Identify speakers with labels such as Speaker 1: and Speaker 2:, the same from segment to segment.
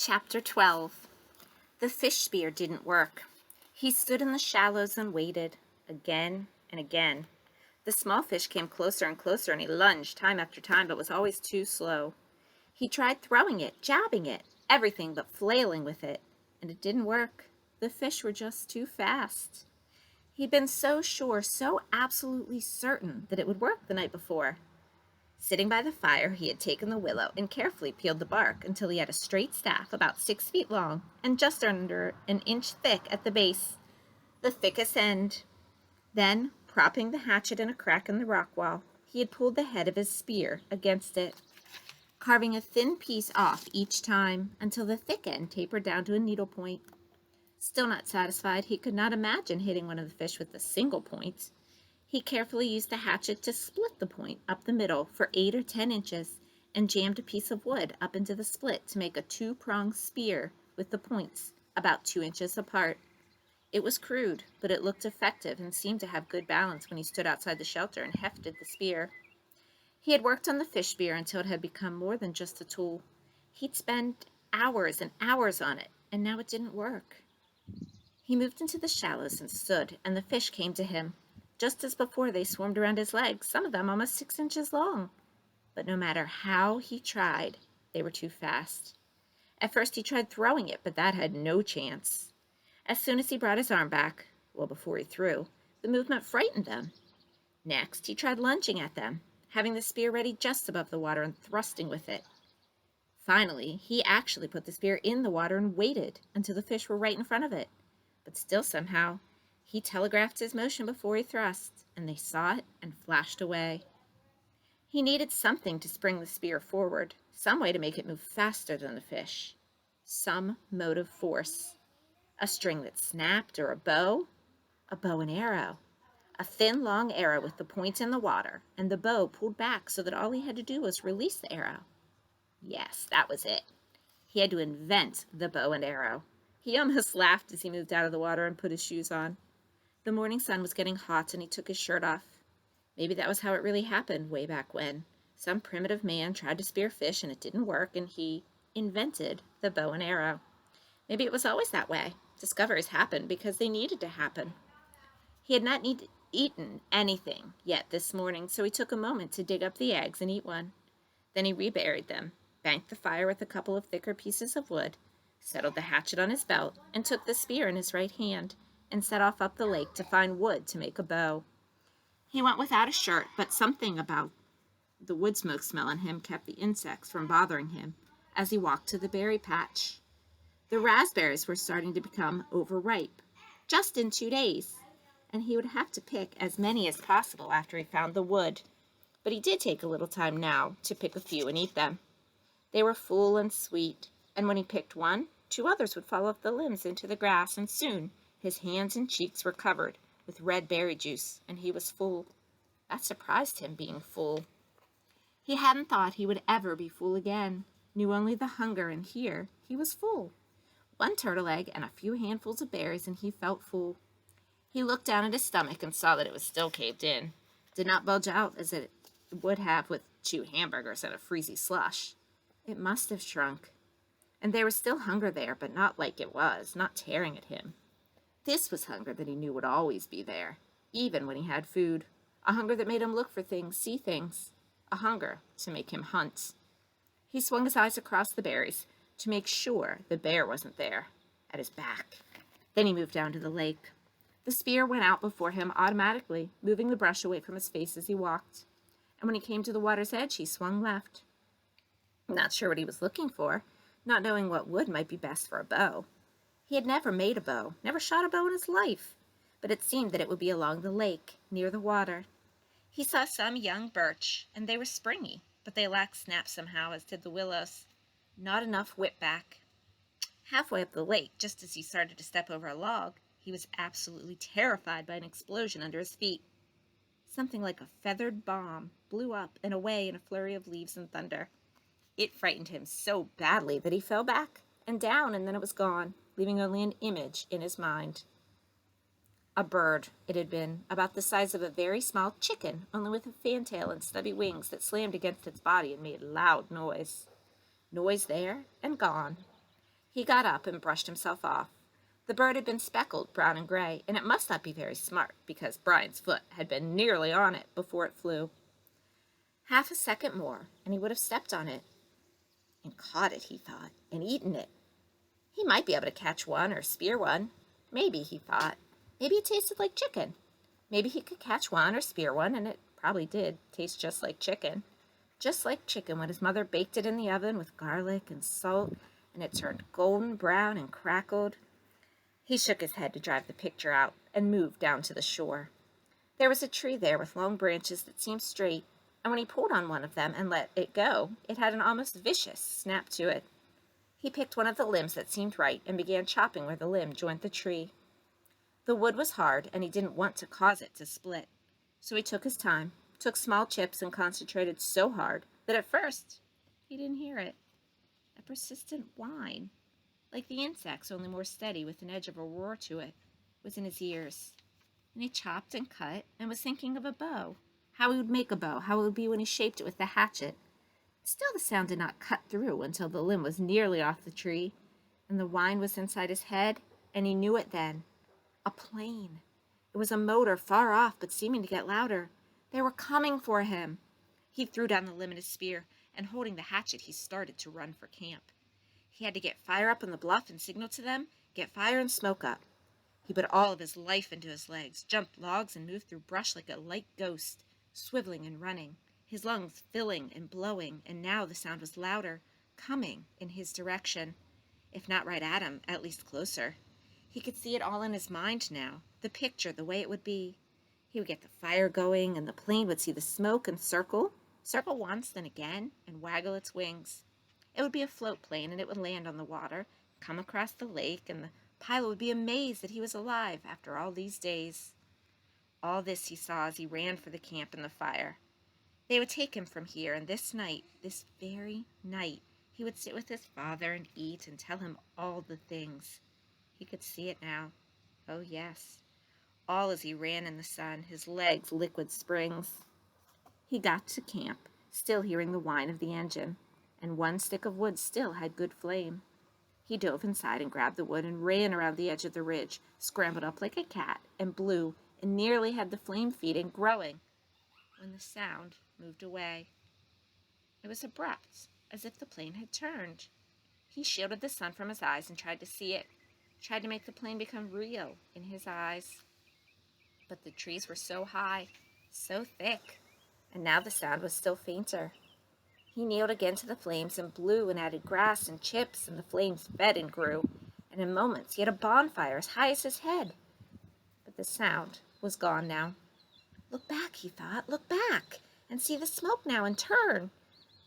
Speaker 1: Chapter 12. The fish spear didn't work. He stood in the shallows and waited, again and again. The small fish came closer and closer, and he lunged time after time, but was always too slow. He tried throwing it, jabbing it, everything but flailing with it, and it didn't work. The fish were just too fast. He'd been so sure, so absolutely certain that it would work the night before. Sitting by the fire, he had taken the willow and carefully peeled the bark until he had a straight staff about 6 feet long and just under an inch thick at the base, the thickest end. Then, propping the hatchet in a crack in the rock wall, he had pulled the head of his spear against it, carving a thin piece off each time until the thick end tapered down to a needle point. Still not satisfied, he could not imagine hitting one of the fish with a single point. He carefully used the hatchet to split the point up the middle for 8 or 10 inches and jammed a piece of wood up into the split to make a 2-pronged spear with the points about 2 inches apart. It was crude, but it looked effective and seemed to have good balance when he stood outside the shelter and hefted the spear. He had worked on the fish spear until it had become more than just a tool. He'd spent hours and hours on it, and now it didn't work. He moved into the shallows and stood, and the fish came to him. Just as before, they swarmed around his legs, some of them almost 6 inches long. But no matter how he tried, they were too fast. At first he tried throwing it, but that had no chance. As soon as he brought his arm back, before he threw, the movement frightened them. Next, he tried lunging at them, having the spear ready just above the water and thrusting with it. Finally, he actually put the spear in the water and waited until the fish were right in front of it. But still somehow, he telegraphed his motion before he thrust, and they saw it and flashed away. He needed something to spring the spear forward, some way to make it move faster than the fish. Some motive force. A string that snapped, or a bow and arrow. A thin, long arrow with the point in the water, and the bow pulled back so that all he had to do was release the arrow. Yes, that was it. He had to invent the bow and arrow. He almost laughed as he moved out of the water and put his shoes on. The morning sun was getting hot, and he took his shirt off. Maybe that was how it really happened way back when. Some primitive man tried to spear fish, and it didn't work, and he invented the bow and arrow. Maybe it was always that way. Discoveries happened because they needed to happen. He had not eaten anything yet this morning, so he took a moment to dig up the eggs and eat one. Then he reburied them, banked the fire with a couple of thicker pieces of wood, settled the hatchet on his belt, and took the spear in his right hand, and set off up the lake to find wood to make a bow. He went without a shirt, but something about the wood smoke smell on him kept the insects from bothering him as he walked to the berry patch. The raspberries were starting to become overripe, just in 2 days, and he would have to pick as many as possible after he found the wood. But he did take a little time now to pick a few and eat them. They were full and sweet, and when he picked one, 2 others would fall off the limbs into the grass, and soon his hands and cheeks were covered with red berry juice, and he was full. That surprised him, being full. He hadn't thought he would ever be full again, knew only the hunger, and here he was full. 1 turtle egg and a few handfuls of berries, and he felt full. He looked down at his stomach and saw that it was still caved in. Did not bulge out as it would have with 2 hamburgers and a freezy slush. It must have shrunk. And there was still hunger there, but not like it was, not tearing at him. This was hunger that he knew would always be there, even when he had food. A hunger that made him look for things, see things. A hunger to make him hunt. He swung his eyes across the berries to make sure the bear wasn't there, at his back. Then he moved down to the lake. The spear went out before him automatically, moving the brush away from his face as he walked. And when he came to the water's edge, he swung left. Not sure what he was looking for, not knowing what wood might be best for a bow. He had never made a bow, never shot a bow in his life, but it seemed that it would be along the lake, near the water. He saw some young birch, and they were springy, but they lacked snap somehow, as did the willows. Not enough whip back. Halfway up the lake, just as he started to step over a log, he was absolutely terrified by an explosion under his feet. Something like a feathered bomb blew up and away in a flurry of leaves and thunder. It frightened him so badly that he fell back and down, and then it was gone, leaving only an image in his mind. A bird, it had been, about the size of a very small chicken, only with a fantail and stubby wings that slammed against its body and made loud noise. Noise there and gone. He got up and brushed himself off. The bird had been speckled brown and gray, and it must not be very smart, because Brian's foot had been nearly on it before it flew. Half a second more, and he would have stepped on it and caught it, he thought, and eaten it. He might be able to catch one or spear one. Maybe, he thought. Maybe it tasted like chicken. Maybe he could catch one or spear one, and it probably did taste just like chicken. Just like chicken when his mother baked it in the oven with garlic and salt, and it turned golden brown and crackled. He shook his head to drive the picture out and moved down to the shore. There was a tree there with long branches that seemed straight, and when he pulled on one of them and let it go, it had an almost vicious snap to it. He picked one of the limbs that seemed right and began chopping where the limb joined the tree. The wood was hard, and he didn't want to cause it to split. So he took his time, took small chips, and concentrated so hard that at first he didn't hear it. A persistent whine, like the insects, only more steady with an edge of a roar to it, was in his ears. And he chopped and cut and was thinking of a bow, how he would make a bow, how it would be when he shaped it with the hatchet. Still the sound did not cut through until the limb was nearly off the tree, and the whine was inside his head, and he knew it then. A plane. It was a motor far off, but seeming to get louder. They were coming for him. He threw down the limb and his spear, and holding the hatchet, he started to run for camp. He had to get fire up on the bluff and signal to them, get fire and smoke up. He put all of his life into his legs, jumped logs, and moved through brush like a light ghost, swiveling and running, his lungs filling and blowing, and now the sound was louder, coming in his direction. If not right at him, at least closer. He could see it all in his mind now, the picture, the way it would be. He would get the fire going, and the plane would see the smoke and circle once, then again, and waggle its wings. It would be a float plane, and it would land on the water, come across the lake, and the pilot would be amazed that he was alive after all these days. All this he saw as he ran for the camp and the fire. They would take him from here, and this night, this very night, he would sit with his father and eat and tell him all the things. He could see it now. Oh, yes. All as he ran in the sun, his legs liquid springs. He got to camp, still hearing the whine of the engine, and one stick of wood still had good flame. He dove inside and grabbed the wood and ran around the edge of the ridge, scrambled up like a cat, and blew, and nearly had the flame feeding, growing, when the sound moved away. It was abrupt, as if the plane had turned. He shielded the sun from his eyes and tried to see it, tried to make the plane become real in his eyes. But the trees were so high, so thick, and now the sound was still fainter. He kneeled again to the flames and blew and added grass and chips, and the flames fed and grew, and in moments he had a bonfire as high as his head. But the sound was gone now. Look back, he thought, look back, and see the smoke now, and turn.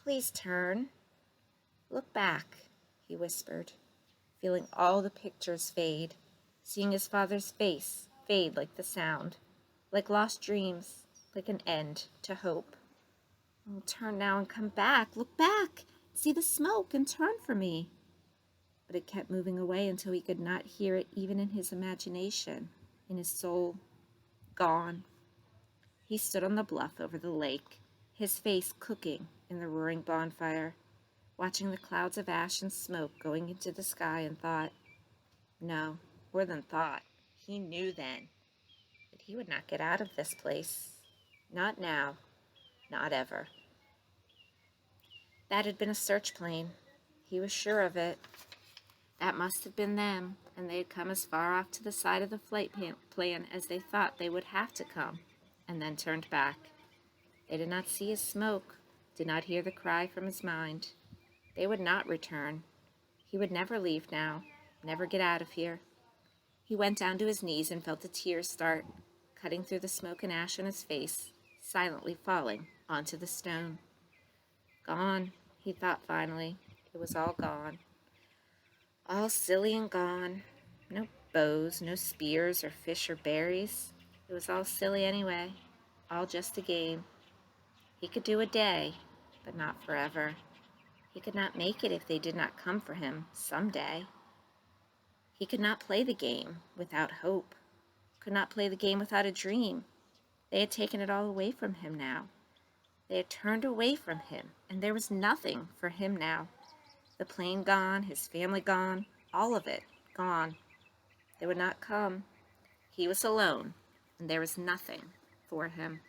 Speaker 1: Please turn. Look back, he whispered, feeling all the pictures fade, seeing his father's face fade like the sound, like lost dreams, like an end to hope. Oh, turn now and come back. Look back. See the smoke and turn for me. But it kept moving away until he could not hear it even in his imagination, in his soul. Gone. He stood on the bluff over the lake, his face cooking in the roaring bonfire, watching the clouds of ash and smoke going into the sky, and thought, no, more than thought, he knew then that he would not get out of this place. Not now. Not ever. That had been a search plane. He was sure of it. That must have been them, and they had come as far off to the side of the flight plan as they thought they would have to come, and then turned back. They did not see his smoke, did not hear the cry from his mind. They would not return. He would never leave now, never get out of here. He went down to his knees and felt the tears start, cutting through the smoke and ash on his face, silently falling onto the stone. Gone, he thought finally. It was all gone. All silly and gone. No bows, no spears or fish or berries. It was all silly anyway. All just a game. He could do a day, but not forever. He could not make it if they did not come for him someday. He could not play the game without hope. Could not play the game without a dream. They had taken it all away from him now. They had turned away from him, and there was nothing for him now. The plane gone, his family gone, all of it gone. They would not come. He was alone, and there was nothing for him.